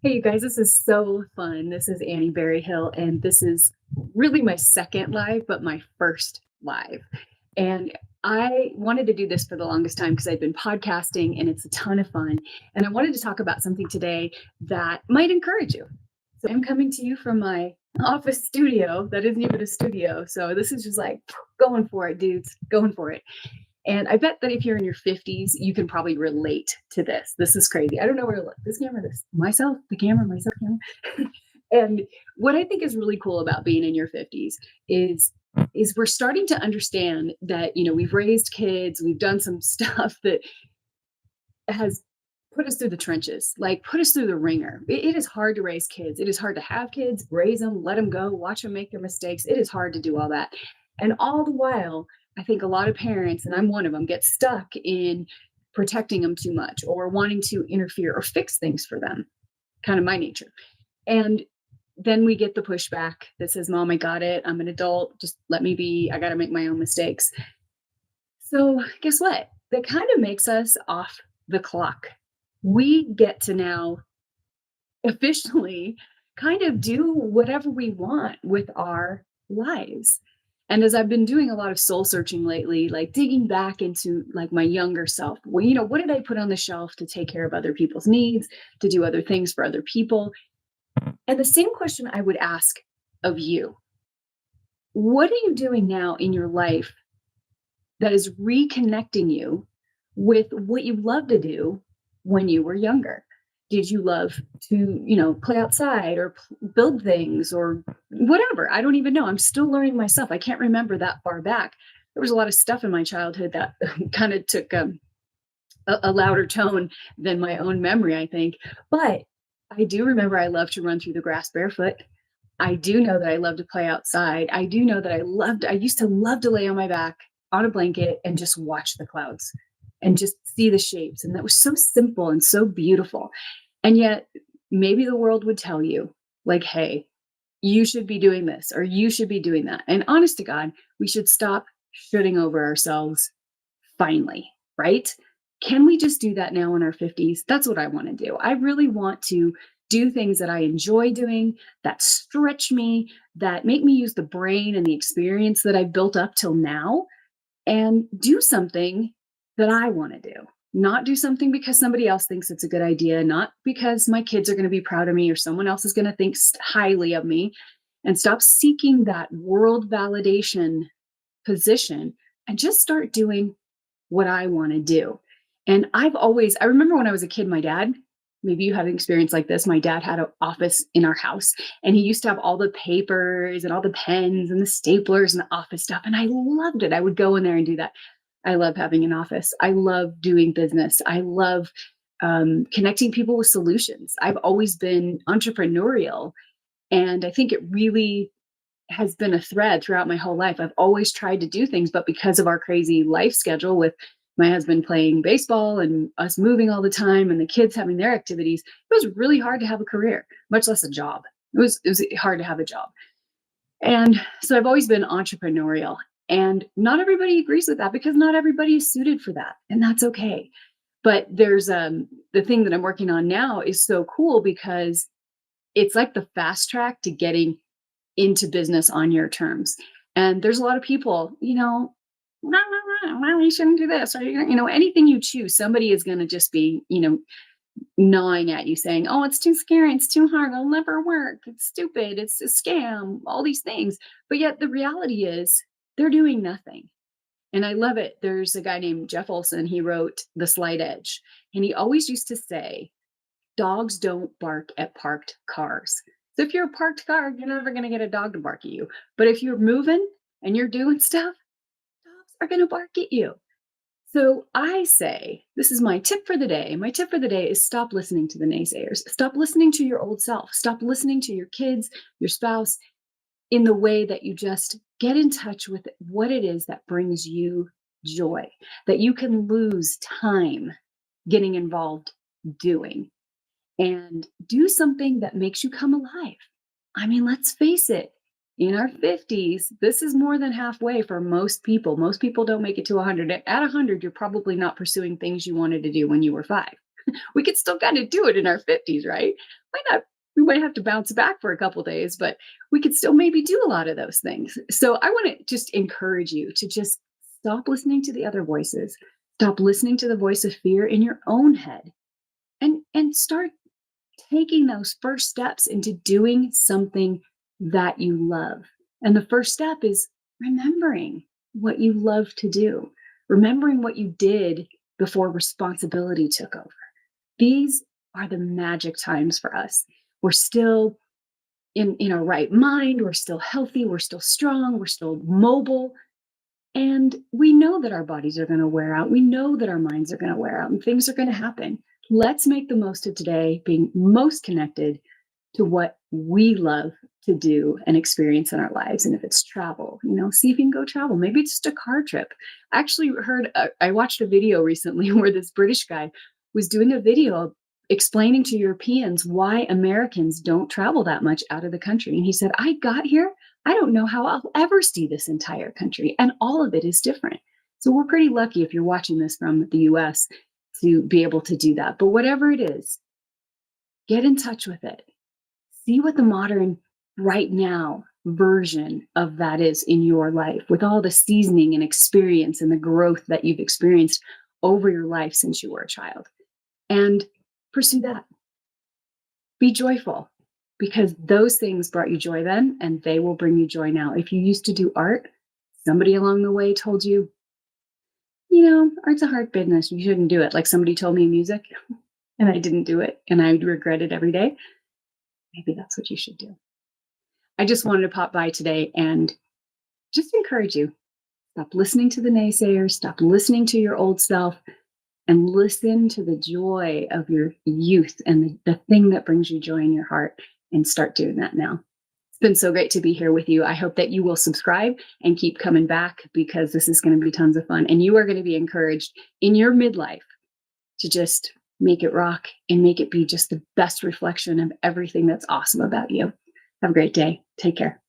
Hey, you guys, this is so fun. This is Annie Berryhill, and this is really my second live, but my first live. And I wanted to do this for the longest time because I've been podcasting and it's a ton of fun. And I wanted to talk about something today that might encourage you. So I'm coming to you from my office studio that isn't even a studio. So this is just like going for it, dudes, going for it. And I bet that if you're in your 50s, you can probably relate to this. This is crazy. I don't know where to look. This camera, this myself, the camera, myself, camera. And what I think is really cool about being in your 50s is is we're starting to understand that, we've raised kids, we've done some stuff that has put us through the trenches, like put us through the ringer. It is hard to raise kids. It is hard to have kids, raise them, let them go, watch them make their mistakes. It is hard to do all that. And all the while, I think a lot of parents, and I'm one of them, get stuck in protecting them too much or wanting to interfere or fix things for them, kind of my nature. And then we get the pushback that says, Mom, I got it. I'm an adult. Just let me be. I got to make my own mistakes. So, guess what? That kind of makes us off the clock. We get to now officially kind of do whatever we want with our lives. And as I've been doing a lot of soul searching lately, like digging back into like my younger self, well, what did I put on the shelf to take care of other people's needs, to do other things for other people? And the same question I would ask of you. What are you doing now in your life that is reconnecting you with what you love to do when you were younger? Did you love to, play outside or build things or whatever? I don't even know. I'm still learning myself. I can't remember that far back. There was a lot of stuff in my childhood that kind of took a louder tone than my own memory, I think. But I do remember I loved to run through the grass barefoot. I do know that I love to play outside. I do know that I used to love to lay on my back on a blanket and just watch the clouds and just see the shapes. And that was so simple and so beautiful. And yet, maybe the world would tell you, like, hey, you should be doing this or you should be doing that. And honest to God, we should stop shooting over ourselves finally, right? Can we just do that now in our 50s? That's what I want to do. I really want to do things that I enjoy doing, that stretch me, that make me use the brain and the experience that I've built up till now and do something that I want to do. Not do something because somebody else thinks it's a good idea, not because my kids are going to be proud of me or someone else is going to think highly of me, and stop seeking that world validation position and just start doing what I want to do. And I remember when I was a kid, my dad, maybe you had an experience like this. My dad had an office in our house and he used to have all the papers and all the pens and the staplers and the office stuff. And I loved it. I would go in there and do that. I love having an office. I love doing business. I love connecting people with solutions. I've always been entrepreneurial. And I think it really has been a thread throughout my whole life. I've always tried to do things, but because of our crazy life schedule with my husband playing baseball and us moving all the time and the kids having their activities, it was really hard to have a career, much less a job. It was hard to have a job. And so I've always been entrepreneurial. And not everybody agrees with that because not everybody is suited for that. And that's okay. But there's the thing that I'm working on now is so cool because it's like the fast track to getting into business on your terms. And there's a lot of people, well, you shouldn't do this, or anything you choose, somebody is going to just be, gnawing at you saying, oh, it's too scary, it's too hard, it'll never work, it's stupid, it's a scam, all these things. But yet the reality is they're doing nothing. And I love it. There's a guy named Jeff Olson. He wrote The Slight Edge. And he always used to say, dogs don't bark at parked cars. So if you're a parked car, you're never going to get a dog to bark at you. But if you're moving and you're doing stuff, dogs are going to bark at you. So I say, this is my tip for the day. My tip for the day is stop listening to the naysayers. Stop listening to your old self. Stop listening to your kids, your spouse, in the way that you just get in touch with what it is that brings you joy, that you can lose time getting involved doing, and do something that makes you come alive. I mean, let's face it, in our 50s, this is more than halfway for most people. Most people don't make it to 100. At 100, you're probably not pursuing things you wanted to do when you were 5. We could still kind of do it in our 50s, right? Might not, we might have to bounce back for a couple days, but we could still maybe do a lot of those things. So I want to just encourage you to just stop listening to the other voices. Stop listening to the voice of fear in your own head and start taking those first steps into doing something that you love. And the first step is remembering what you love to do, remembering what you did before responsibility took over. These are the magic times for us. We're still in our right mind, we're still healthy, we're still strong, we're still mobile. And we know that our bodies are going to wear out. We know that our minds are going to wear out and things are going to happen. Let's make the most of today, being most connected to what we love to do and experience in our lives. And if it's travel, see if you can go travel. Maybe it's just a car trip. I actually I watched a video recently where this British guy was doing a video explaining to Europeans why Americans don't travel that much out of the country. And he said, I got here, I don't know how I'll ever see this entire country. And all of it is different. So we're pretty lucky if you're watching this from the US to be able to do that. But whatever it is, get in touch with it. See what the modern, right now version of that is in your life with all the seasoning and experience and the growth that you've experienced over your life since you were a child. And pursue that. Be joyful because those things brought you joy then and they will bring you joy now. If you used to do art, somebody along the way told you, art's a hard business. You shouldn't do it. Like somebody told me music and I didn't do it and I regret it every day. Maybe that's what you should do. I just wanted to pop by today and just encourage you. Stop listening to the naysayers. Stop listening to your old self and listen to the joy of your youth and the thing that brings you joy in your heart and start doing that now. It's been so great to be here with you. I hope that you will subscribe and keep coming back because this is going to be tons of fun. And you are going to be encouraged in your midlife to just make it rock and make it be just the best reflection of everything that's awesome about you. Have a great day. Take care.